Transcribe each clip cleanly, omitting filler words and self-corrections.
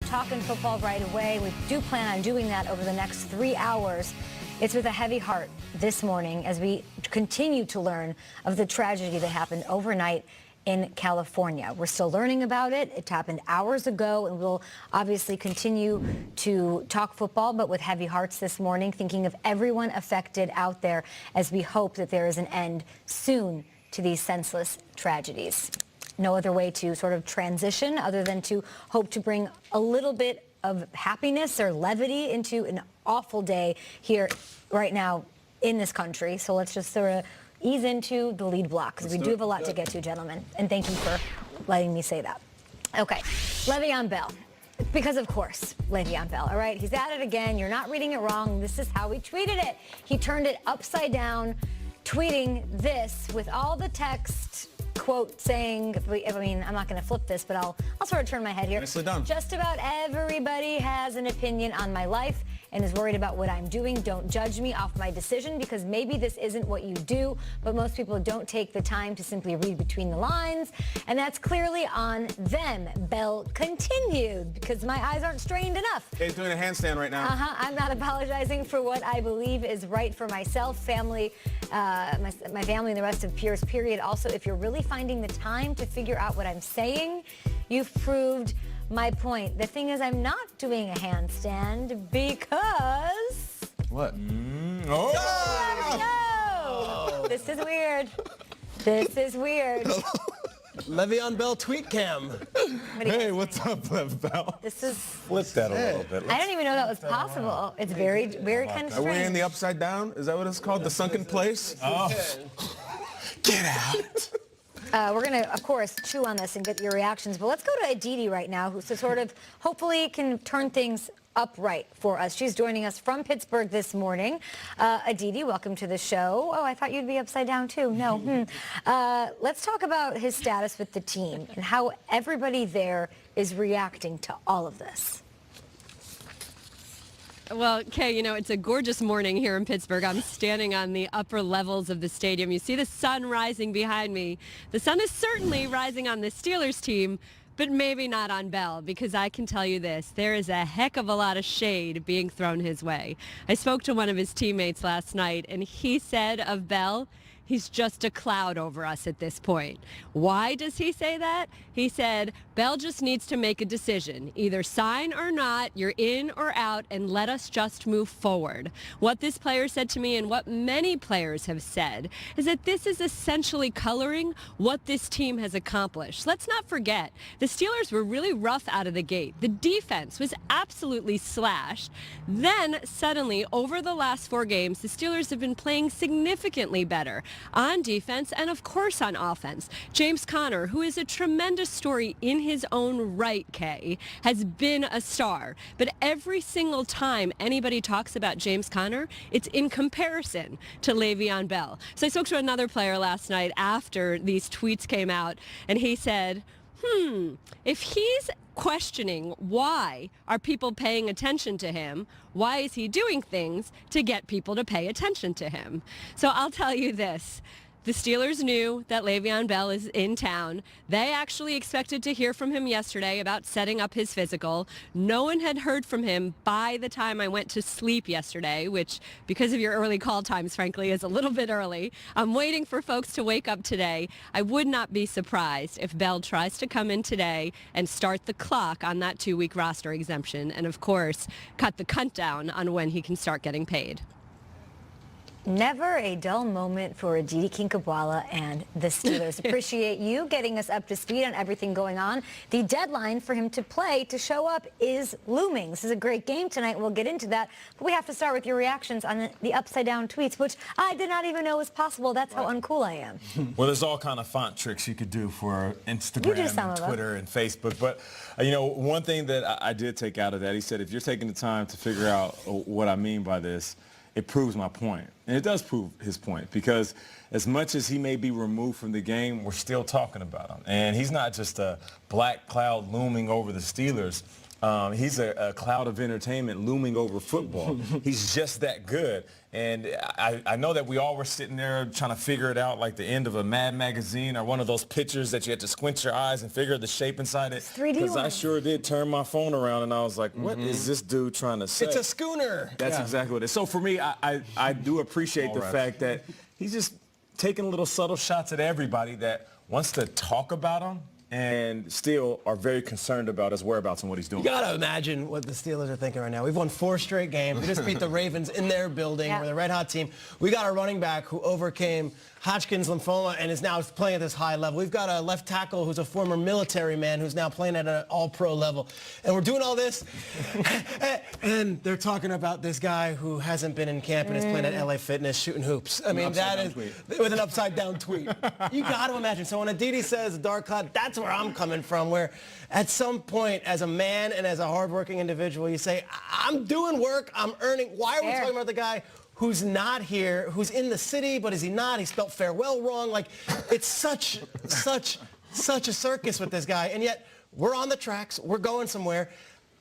talking football right away. We do plan on doing that over the next 3 hours. It's with a heavy heart this morning as we continue to learn of the tragedy that happened overnight in California. We're still learning about it. It happened hours ago, and we'll obviously continue to talk football, but with heavy hearts this morning, thinking of everyone affected out there as we hope that there is an end soon to these senseless tragedies. No other way to sort of transition other than to hope to bring a little bit of happiness or levity into an awful day here right now in this country. So let's just sort of ease into the lead block because we do have a lot to get to, gentlemen. And thank you for letting me say that. Okay, Le'Veon Bell. Because, of course, Le'Veon Bell, all right? He's at it again. You're not reading it wrong. This is how he tweeted it. He turned it upside down, tweeting this with all the text, quote, saying, I mean, I'm not going to flip this, but I'll sort of turn my head here. Nicely done. Just about everybody has an opinion on my life and is worried about what I'm doing. Don't judge me off my decision because maybe this isn't what you do, but most people don't take the time to simply read between the lines, and that's clearly on them. Bell continued because my eyes aren't strained enough. He's doing a handstand right now. I'm not apologizing for what I believe is right for myself, family, my family, and the rest of peers, period. Also, if you're really finding the time to figure out what I'm saying, you've proved my point. The thing is, I'm not doing a handstand because... What? Oh! No! This is weird. This is weird. Le'Veon Bell tweet cam. Hey, what's up, Lev Bell? This is... Flip that a little bit. I don't even know that was possible. It's very, very kind of Are we in strange. the upside down? Is that what it's called? The sunken place? Oh. Get out. We're going to, of course, chew on this and get your reactions. But let's go to Aditi right now, who sort of hopefully can turn things upright for us. She's joining us from Pittsburgh this morning. Aditi, welcome to the show. Oh, I thought you'd be upside down, too. No. Let's talk about his status with the team and how everybody there is reacting to all of this. Well, Kay, you know, it's a gorgeous morning here in Pittsburgh. I'm standing on the upper levels of the stadium. You see the sun rising behind me. The sun is certainly rising on the Steelers team, but maybe not on Bell, because I can tell you this, there is a heck of a lot of shade being thrown his way. I spoke to one of his teammates last night, and he said of Bell, he's just a cloud over us at this point. Why does he say that? He said, Bell just needs to make a decision. Either sign or not, you're in or out, and let us just move forward. What this player said to me, and what many players have said, is that this is essentially coloring what this team has accomplished. Let's not forget, the Steelers were really rough out of the gate. The defense was absolutely slashed. Then, suddenly, over the last 4 games, the Steelers have been playing significantly better on defense and, of course, on offense. James Conner, who is a tremendous story in his own right, Kay, has been a star. But every single time anybody talks about James Conner, it's in comparison to Le'Veon Bell. So I spoke to another player last night after these tweets came out, and he said, if he's questioning why are people paying attention to him, why is he doing things to get people to pay attention to him? So I'll tell you this. The Steelers knew that Le'Veon Bell is in town. They actually expected to hear from him yesterday about setting up his physical. No one had heard from him by the time I went to sleep yesterday, which, because of your early call times, frankly, is a little bit early. I'm waiting for folks to wake up today. I would not be surprised if Bell tries to come in today and start the clock on that 2-week roster exemption and, of course, cut the cunt down on when he can start getting paid. Never a dull moment for Aditi Kinkhabwala and the Steelers. Appreciate you getting us up to speed on everything going on. The deadline for him to play, to show up, is looming. This is a great game tonight. We'll get into that. But we have to start with your reactions on the upside-down tweets, which I did not even know was possible. That's how uncool I am. Well, there's all kind of font tricks you could do for Instagram and Twitter and Facebook. But, you know, one thing that I did take out of that, he said, if you're taking the time to figure out what I mean by this, it proves my point. And it does prove his point, because as much as he may be removed from the game, we're still talking about him. And he's not just a black cloud looming over the Steelers. He's a cloud of entertainment looming over football. He's just that good. And I know that we all were sitting there trying to figure it out like the end of a Mad magazine or one of those pictures that you had to squint your eyes and figure the shape inside it. 3D Because I ones. sure did turn my phone around and I was like, what is this dude trying to say? It's a schooner. That's exactly what it is. So for me, I do appreciate the fact that he's just taking little subtle shots at everybody that wants to talk about him and still are very concerned about his whereabouts and what he's doing. You gotta imagine what the Steelers are thinking right now. We've won 4 straight games. We just beat the Ravens in their building. Yeah. We're the red hot team. We got a running back who overcame Hodgkin's lymphoma and is now playing at this high level. We've got a left tackle who's a former military man who's now playing at an all-pro level. And we're doing all this, and they're talking about this guy who hasn't been in camp and is playing at LA Fitness shooting hoops. I mean, that is with an upside-down tweet. You got to imagine. So when Aditi says dark cloud, that's where I'm coming from, where at some point, as a man and as a hardworking individual, you say, I'm doing work, I'm earning. Why are we talking about the guy who's not here, who's in the city, but is he not? He spelled farewell wrong. Like, it's such a circus with this guy, and yet we're on the tracks, we're going somewhere.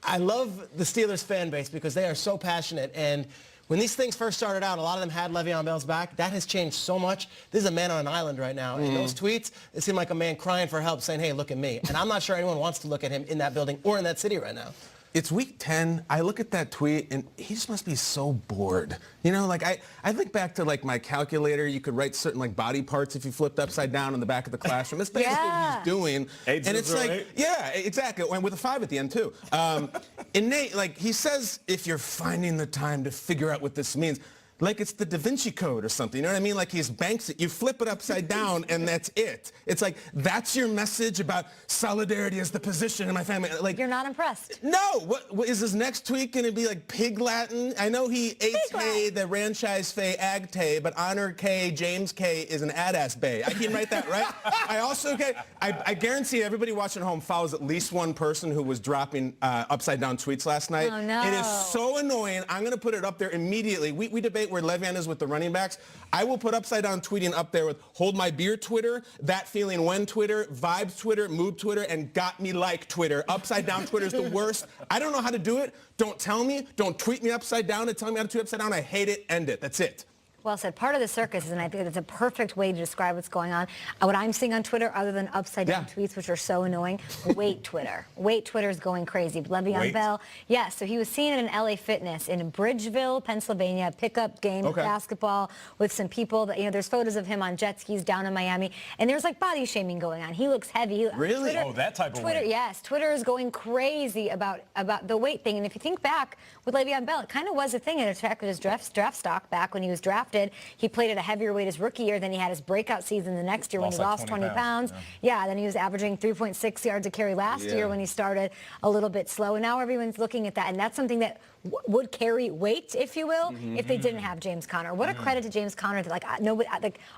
I love the Steelers fan base because they are so passionate, and when these things first started out, a lot of them had Le'Veon Bell's back. That has changed so much. This is a man on an island right now, and those tweets, it seemed like a man crying for help, saying, hey, look at me. And I'm not sure anyone wants to look at him in that building or in that city right now. It's week 10. I look at that tweet and he just must be so bored. You know, like I think back to like my calculator. You could write certain like body parts if you flipped upside down in the back of the classroom. That's basically what he's doing. And it's like, yeah, exactly. And with a 5 at the end too. And Nate, like he says, if you're finding the time to figure out what this means, like it's the Da Vinci Code or something. You know what I mean? Like he's banks it. You flip it upside down and that's it. It's like, that's your message about solidarity as the position in my family. Like You're not impressed. No. What is his next tweet going to be like pig Latin? I know he ate the Ranchise Fay Ag Tay, but Honor K, James K is an Adass Bay. I can write that, right? I also, I guarantee everybody watching at home follows at least one person who was dropping upside down tweets last night. Oh, no. It is so annoying. I'm going to put it up there immediately. We debate where Le'Veon is with the running backs. I will put upside down tweeting up there with hold my beer Twitter, that feeling when Twitter, vibes Twitter, mood Twitter, and got me like Twitter. Upside down Twitter is the worst. I don't know how to do it. Don't tell me. Don't tweet me upside down and tell me how to tweet upside down. I hate it. End it. That's it. Well said. Part of the circus, and I think that's a perfect way to describe what's going on. What I'm seeing on Twitter, other than upside-down tweets, which are so annoying, wait Twitter. Wait Twitter is going crazy. Le'Veon Bell, yes, so he was seen at an LA Fitness in Bridgeville, Pennsylvania, pickup game basketball with some people. That, you know, there's photos of him on jet skis down in Miami, and there's like body shaming going on. He looks heavy. Really? Twitter, oh, that type of Twitter, weight. yes. Twitter is going crazy about the weight thing, and if you think back with Le'Veon Bell, it kind of was a thing in fact with his draft stock back when he was drafted. He played at a heavier weight his rookie year, then he had his breakout season the next year when he lost 20 pounds. Yeah, then he was averaging 3.6 yards a carry last year when he started a little bit slow. And now everyone's looking at that, and that's something that would carry weight, if you will, if they didn't have James Conner. What a credit to James Conner that nobody,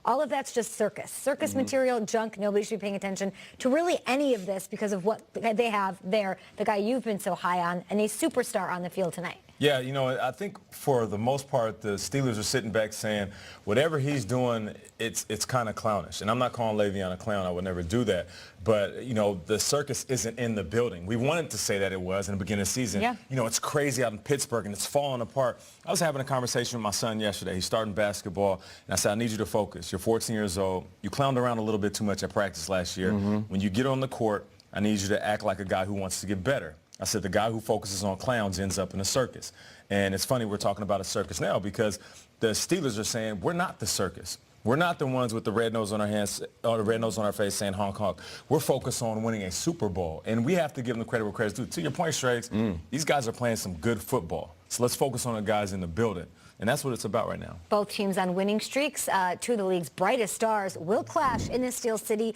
all of that's just circus material, junk. Nobody should be paying attention to really any of this because of what they have there. The guy you've been so high on, and a superstar on the field tonight. Yeah, you know, I think for the most part, the Steelers are sitting back saying, whatever he's doing, it's kind of clownish. And I'm not calling Le'Veon a clown. I would never do that. But, you know, the circus isn't in the building. We wanted to say that it was in the beginning of the season. Yeah. You know, it's crazy out in Pittsburgh, and it's falling apart. I was having a conversation with my son yesterday. He's starting basketball, and I said, I need you to focus. You're 14 years old. You clowned around a little bit too much at practice last year. When you get on the court, I need you to act like a guy who wants to get better. I said the guy who focuses on clowns ends up in a circus. And it's funny we're talking about a circus now because the Steelers are saying we're not the circus. We're not the ones with the red nose on our hands, or the red nose on our face saying honk honk. We're focused on winning a Super Bowl. And we have to give them the credit where credit's due. To your point, Shrakes, these guys are playing some good football. So let's focus on the guys in the building. And that's what it's about right now. Both teams on winning streaks. Two of the league's brightest stars will clash in the Steel City